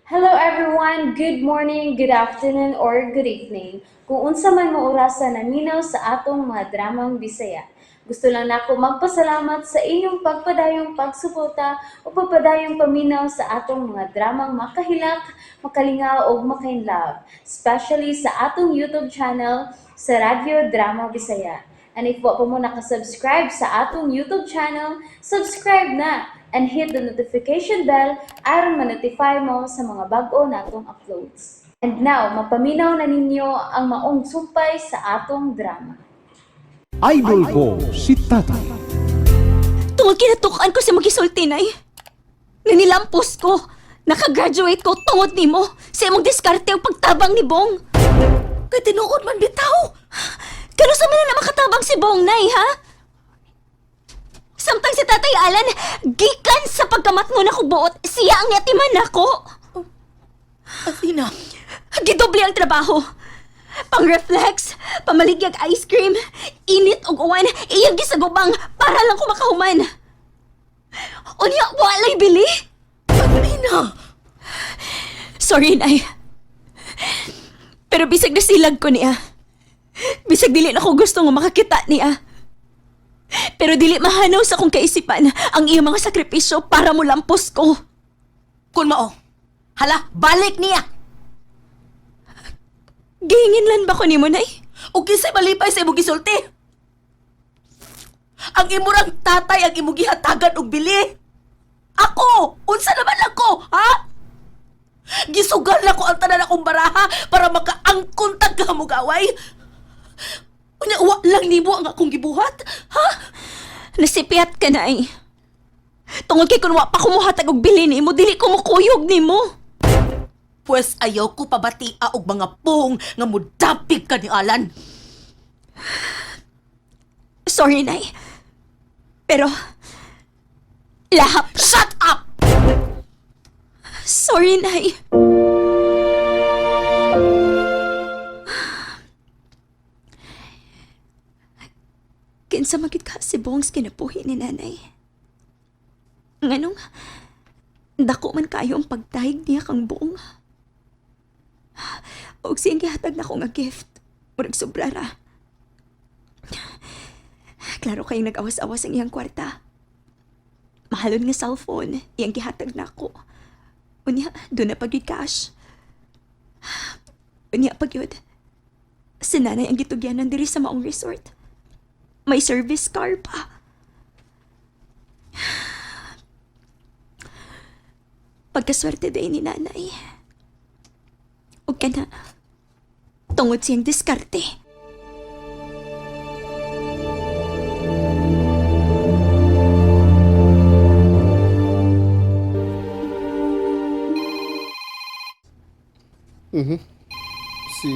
Hello everyone, good morning, good afternoon, or good evening. Kung unsa man mo orasan naminaw sa atong mga dramang Bisaya. Gusto lang nako magpasalamat sa inyong pagpadayong pagsuporta o pagpadayong paminaw sa atong mga dramang makahilak, makalingaw o makainlove, especially sa atong YouTube channel sa Radyo Drama Bisaya. And if wa pa mo nakasubscribe sa atong YouTube channel, subscribe na and hit the notification bell aron ma-notify mo sa mga bag-o natong uploads. And now, mapaminaw na ninyo ang maong sumpay sa atong drama. Idol ko si Tatay. Tungod kinatukan ko sa magisulti, Nay. Nanilampos ko. Nakagraduate ko tungod nimo sa imong diskarte o pagtabang ni Bong. Kay tinuod man bitaw. Kano sa man na makatabang si Bong, Nay, ha? Samtang si Tatay Alan, gikan sa pagkamatngon ako buot, siya ang yatiman ako. Athena, Gidoble ang trabaho. Pang-reflex, pamaligyag ice cream, init og uwan, iyang gisagubang para lang ko makahuman. Unya, walay bili? Athena! Sorry, Nay. Pero bisag nasilag ko niya. Bisag dili na ko gusto nga makakita niya. Pero dili mahanaw sa akong kaisipan ang iyang mga sakripisyo para mo lampos ko. Kun mao, hala, balik niya! Gihinginlan ba ko ni mo, Nay? O kisay malipay sa imong gisulti. Ang imurang tatay ang imong gihatagan og bili. Ako! Unsa naman ako, ha? Gisugal na ko ang tanan akong baraha para makaangkon tag kamugaway. Unya, wa lang nimo ang akong gibuhat, ha? Nasipiat ka, Nay. Tungod kay kung wa pa kumuhatag og bili ni mo, dili ko mukuyog ni mo. Pwes ayaw ko pabatia og mga pong nga mudapig ka ni Alan. Sorry, Nay. Pero, lahap. Shut up! Sorry, Nay. Kinsa magid ka si Bongs kinabuhi ni Nanay. Nganong, dako man kayo ang pagtahig niya kang buong. Og siyang gihatag na ko nga gift. Murag sobra ra. Klaro kayong nag-awas-awas ang iyang kwarta. Mahalon nga cellphone, iyang gihatag na ako. Unya, doon na pag-yud cash. Unya, pag-yud. Si Nanay ang gitugyanan diri sa maong resort. May service car pa. Pagkaswerte din ni Nanay. O ka na, tungod siyang diskarte. Si...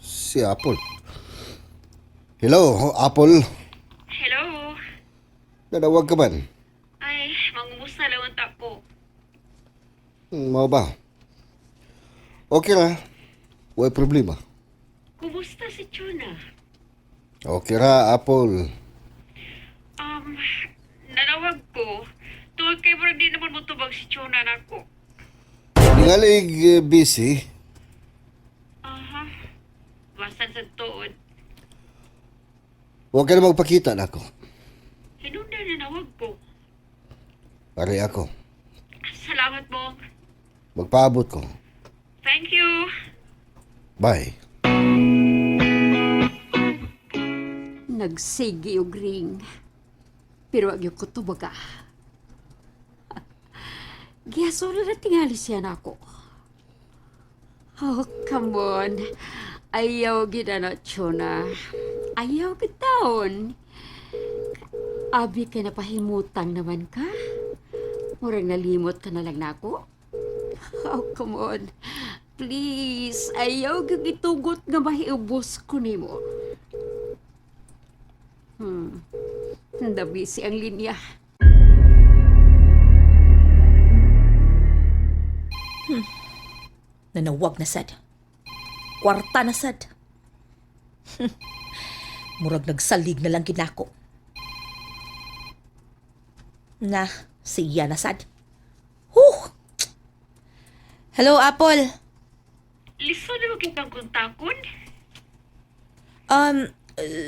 Si Apple. Hello, Apple. Hello. Nadawag ka man. Ay, mangumusta lang ang ko. Mau ba? Okay na. Way problema. Kumusta si Chuna? Okay ra, Apple. Nanawag ko. Tuwag kay murag di naman mo tubag si Chuna na ko. Tingalig busy. Aha. Basan sa tuod. Huwag ka na magpakita na ako. Hinunda na nawag ko. Pare ako. Salamat mo. Magpaabot ko. Thank you. Bye. Nagsigi og ring. Pero agyo ko tubaga. Giyasolo na tingali siya na ako. Oh, come on. Ayaw ginana, Chona. Ayaw bitawon. Abi ka na pahimutang naman ka? Murang nalimot ka na lang na ako? Oh, come on. Please, ayaw gitugot nga mahiubos ko nimo. Nabisi ang linya. Nanawag na sad. Kwarta na sad. Murag nagsalig na lang ginako. Na, siya na sad. Hello, Apple. Liso na kang kontakon?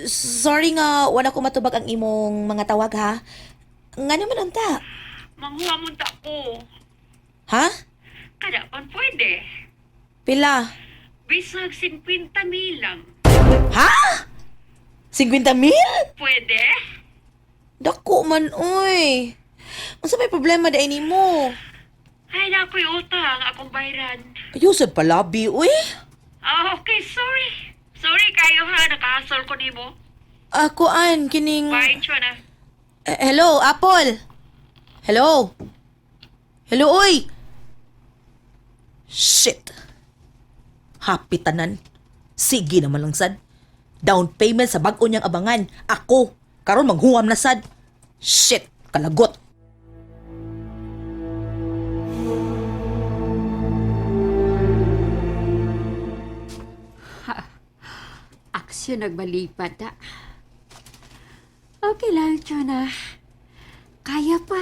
Sorry nga, wala ko matubag ang imong mga tawag, ha? Nga naman unta. Manghuamon ta ko. Ha? Kada pan pwede. Pila? Bisag 50 milang. Ha? 50,000? Pwede? Dako man, uy. Unsa may problema da ini mo? Ay, nako'y utang. Akong bayaran. Ayusod palabi, uy. Okay, sorry. Sorry kayo ha. Nakahasol ko nimo. Kuan, kining... Bye, Chona. Hello, Apple. Hello. Hello, uy. Shit. Happy tanan. Sige naman lang, sad. Down payment sa bag-o niyang abangan. Ako. Karon maghuwam na, sad. Shit. Kalagot. Aksyon nagbalipat na. Okay lang, Chona. Kaya pa.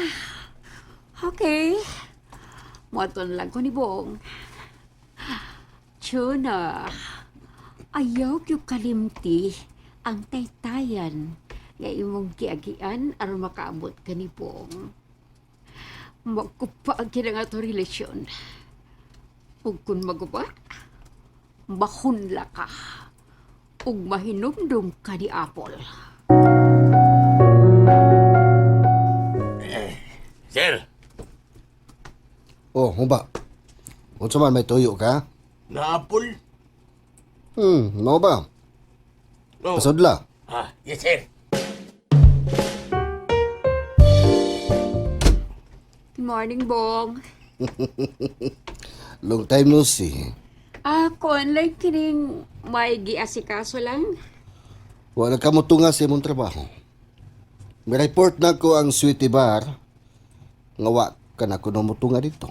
Okay. Moton lang ko ni Bong. Chona, ayaw yung kalimti ang taytayan nga imong giagian aron makaabot ka ni Bong. Magkupa ang kinang ato relasyon. Ug kung magupa, mahunla ka. Ug mahinumdum ka ni Apple. Sir, Oh, ba? Unsa man may tuyo ka? na-apple? Mo ba? No. Pasudla. Yes, sir. Good morning, Bong. Long time no see. Kung like kining may giasikaso lang. Wala ka mo tunga sa imong trabaho. May report na ko ang Sweetie Bar. Ngawa ka na ko na mo tunga dito.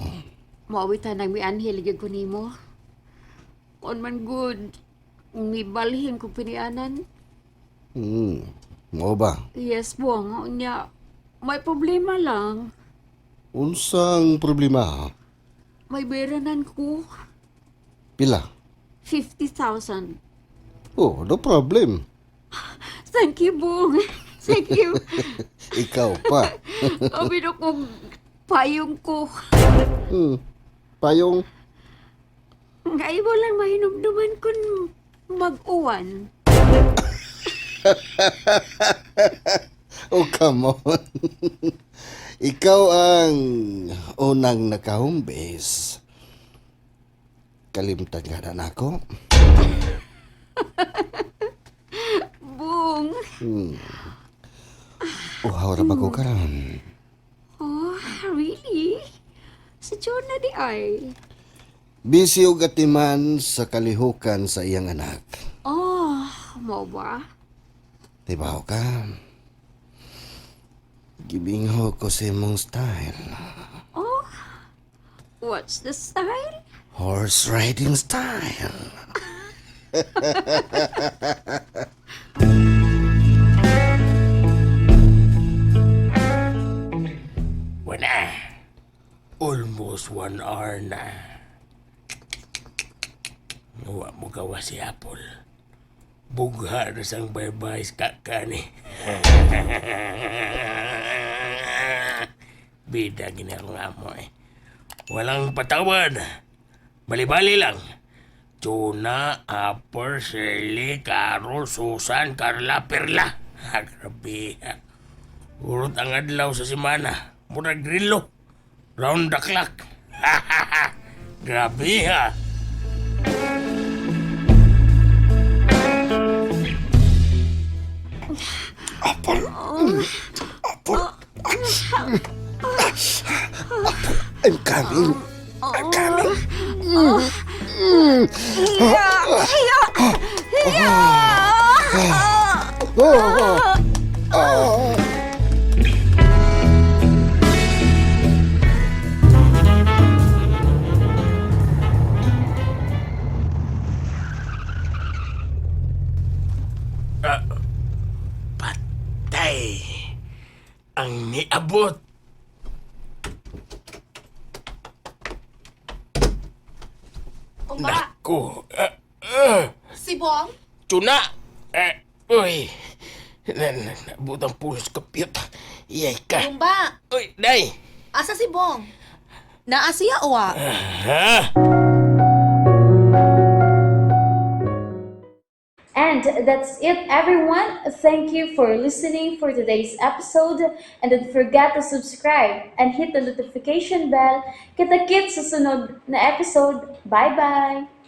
Mauwitan nang may anhel gyud ko nimo. On man good, may balhin ko pinianan. Mo ba? Yes, Bong. Nya, may problema lang. Unsang problema? May beranan ko. Pila? 50,000. Oh, no problem. Thank you, Bong. Thank you. Ikaw pa. Sabi na kong payong ko. Payong. Ngayon mo lang mahinumduman kung mag-uwan. Oh, come on. Ikaw ang unang naka-home base. Kalimtan ka na ako. Bong. Uhaw ra ba ko karon? Oh, really? Si Jonah di ay. Busy og atiman sa kalihukan sa iyang anak. Oh, mo ba? Tibaw ka. Gibingho ko sa imong style. Oh, what's the style? Horse riding style. Wala. Almost 1 hour na. Nawa mo gawa si Apple. Bugha na sang baybay kakani. Bida ginarong amo eh. Walang patawad. Bali-bali lang. Tuna, Apple, Shirley, Carol, Susan, Carla, Perla. Grabe. Urot ang adlaw sa simana. Murag grillo. Round the clock. Grabe ha. I'm coming. I'm coming. Patay. Ang niabot. Naku. Si Bong? Chuna! Uy! Nabutang pulos kapyot. Iyay ka. Ba? Uy, day! Asa si Bong? Naasiya o Ha? And that's it, everyone. Thank you for listening for today's episode. And don't forget to subscribe and hit the notification bell. Kita-kits sa sunod na episode. Bye-bye!